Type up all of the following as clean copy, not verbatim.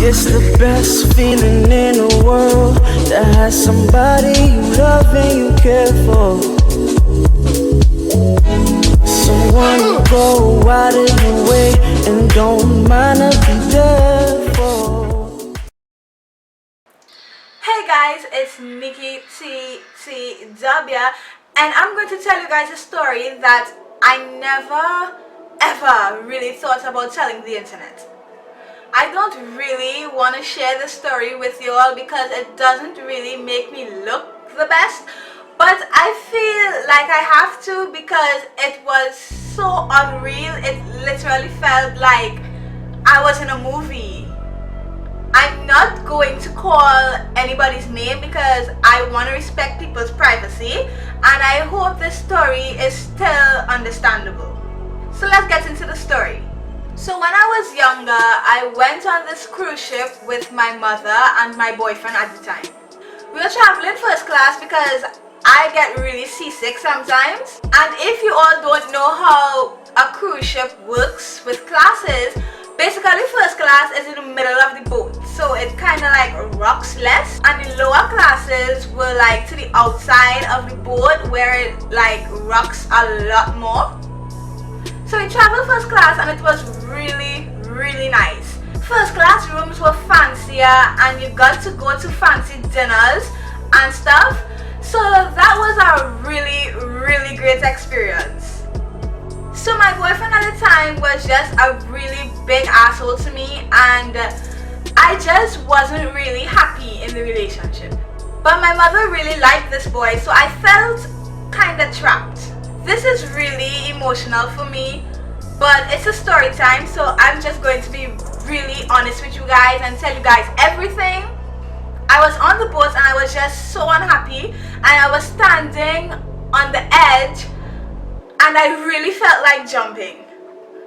It's the best feeling in the world to have somebody you love and you care for. Someone you go out of your way and don't mind to be there for. Hey guys, it's Nikki TTW, and I'm going to tell you guys a story that I never ever really thought about telling the internet. I don't really want to share the story with you all because it doesn't really make me look the best, but I feel like I have to because it was so unreal. It literally felt like I was in a movie. I'm not going to call anybody's name because I want to respect people's privacy, and I hope this story is still understandable. So let's get into the story. So when I was younger, I went on this cruise ship with my mother and my boyfriend at the time. We were traveling first class because I get really seasick sometimes. And if you all don't know how a cruise ship works with classes, basically first class is in the middle of the boat. So it kind of like rocks less, and the lower classes were like to the outside of the boat where it like rocks a lot more. So we traveled first class and it was really nice. First class rooms were fancier and you got to go to fancy dinners and stuff. So that was a really great experience. So my boyfriend at the time was just a really big asshole to me, and I just wasn't really happy in the relationship. But my mother really liked this boy, so I felt kinda trapped. This is really emotional for me, but it's a story time, so I'm just going to be really honest with you guys and tell you guys everything. I was on the boat and I was just so unhappy, and I was standing on the edge and I really felt like jumping.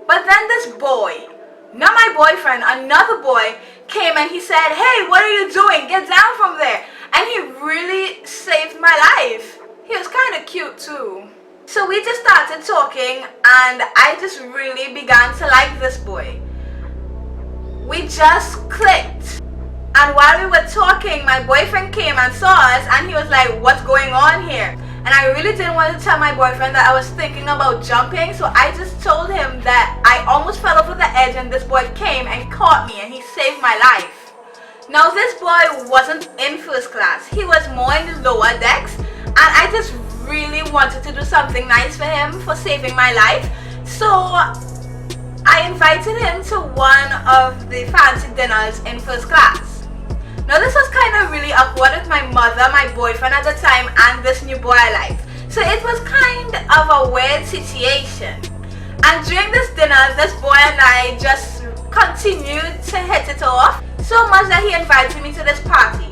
But then this boy, not my boyfriend, another boy came and he said, "Hey, what are you doing? Get down from there." And he really saved my life. He was kind of cute too. So we just started talking and I just really began to like this boy. We just clicked. And while we were talking, my boyfriend came and saw us and he was like, "What's going on here?" And I really didn't want to tell my boyfriend that I was thinking about jumping, so I just told him that I almost fell over the edge and this boy came and caught me and he saved my life. Now this boy wasn't in first class, he was more in the lower decks, and I just really wanted to do something nice for him for saving my life. So I invited him to one of the fancy dinners in first class. Now this was kind of really awkward with my mother, my boyfriend at the time, and this new boy I liked. So it was kind of a weird situation. And during this dinner, this boy and I just continued to hit it off, so much that he invited me to this party.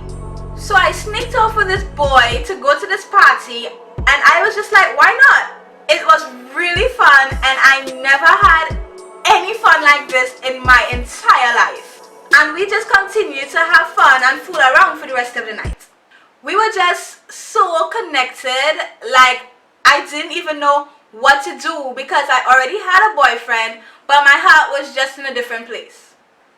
So I sneaked off with this boy to go to this party, and I was just like, why not? It was really fun, and I never had any fun like this in my entire life. And we just continued to have fun and fool around for the rest of the night. We were just so connected, like I didn't even know what to do because I already had a boyfriend, but my heart was just in a different place.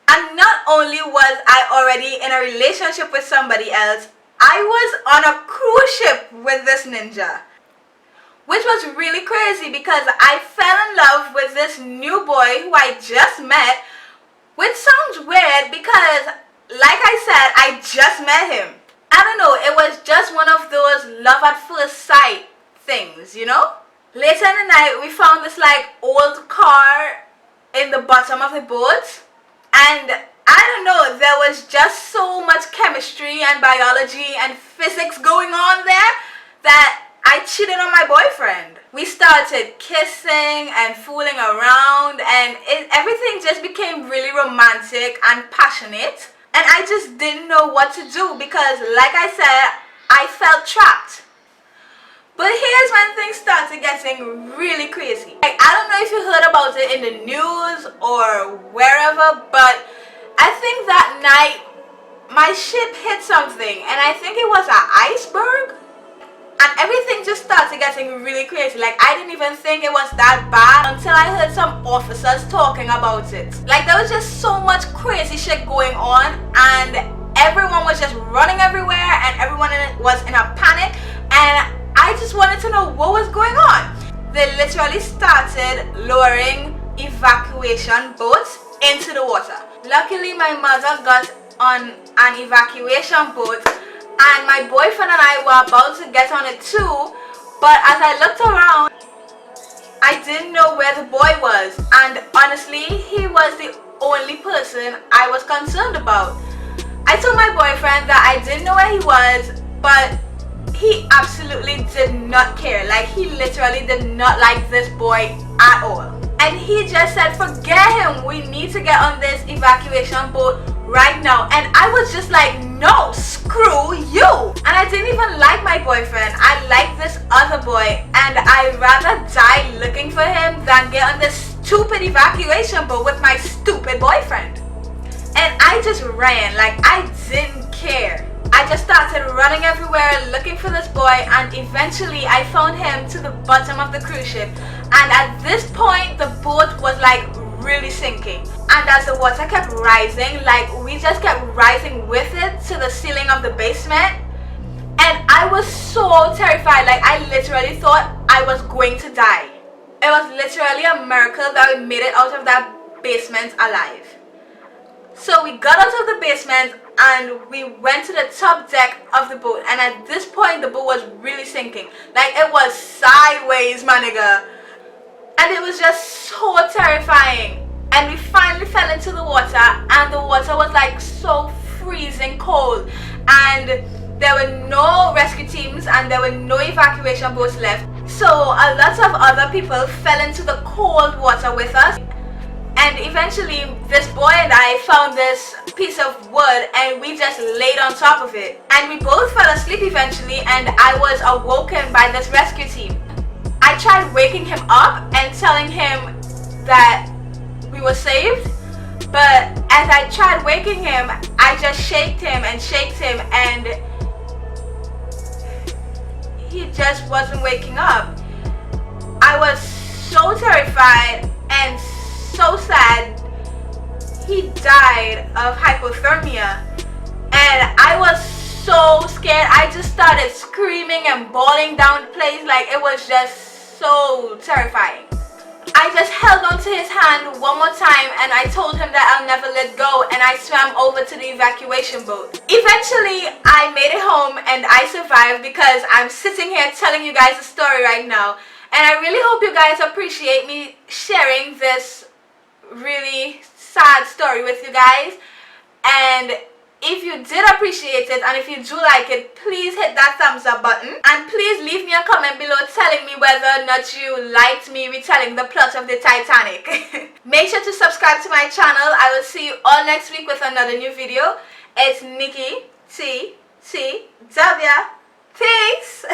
And not only was I already in a relationship with somebody else, I was on a cruise ship with this ninja. Which was really crazy because I fell in love with this new boy who I just met, which sounds weird because, like I said, I just met him. I don't know, it was just one of those love at first sight things, you know? Later in the night, we found this like old car in the bottom of the boat. And I don't know, there was just so much chemistry and biology and physics going on there that I cheated on my boyfriend. We started kissing and fooling around, and everything just became really romantic and passionate. And I just didn't know what to do because, like I said, I felt trapped. But here's when things started getting really crazy. Like, I don't know if you heard about it in the news or wherever, but I think that night my ship hit something, and I think it was an iceberg. And everything just started getting really crazy. Like, I didn't even think it was that bad until I heard some officers talking about it. Like, there was just so much crazy shit going on, and everyone was just running everywhere, and everyone was in a panic, and I just wanted to know what was going on. They literally started lowering evacuation boats into the water. Luckily, my mother got on an evacuation boat, and my boyfriend and I were about to get on it too, but as I looked around, I didn't know where the boy was, and honestly, he was the only person I was concerned about. I told my boyfriend that I didn't know where he was, but he absolutely did not care. Like, he literally did not like this boy at all. And he just said, forget him, we need to get on this evacuation boat right now. And I was just like, no, screw you. And I didn't even like my boyfriend. I liked this other boy, and I'd rather die looking for him than get on this stupid evacuation boat with my stupid boyfriend. And I just ran, like, I didn't care. I just started running everywhere looking for this boy, and eventually I found him to the bottom of the cruise ship. And at this point, the boat was like really sinking. And as the water kept rising, like, we just kept rising with it to the ceiling of the basement. And I was so terrified, like, I literally thought I was going to die. It was literally a miracle that we made it out of that basement alive. So we got out of the basement and we went to the top deck of the boat, and at this point the boat was really sinking. Like, it was sideways, my nigga. And it was just so terrifying. And we finally fell into the water, and the water was like so freezing cold, and there were no rescue teams and there were no evacuation boats left. So a lot of other people fell into the cold water with us. And eventually, this boy and I found this piece of wood, and we just laid on top of it. And we both fell asleep eventually, and I was awoken by this rescue team. I tried waking him up and telling him that we were saved, but as I tried waking him, I just shaked him, and he just wasn't waking up. I was so terrified and so sad. He died of hypothermia, and I was so scared. I just started screaming and bawling down the place. Like, it was just so terrifying. I just held onto his hand one more time, and I told him that I'll never let go, and I swam over to the evacuation boat. Eventually, I made it home, and I survived because I'm sitting here telling you guys a story right now. And I really hope you guys appreciate me sharing this really sad story with you guys. And if you did appreciate it, and if you do like it, please hit that thumbs up button, and please leave me a comment below telling me whether or not you liked me retelling the plot of the Titanic. Make sure to subscribe to my channel. I will see you all next week with another new video. It's Nikki T. Peace.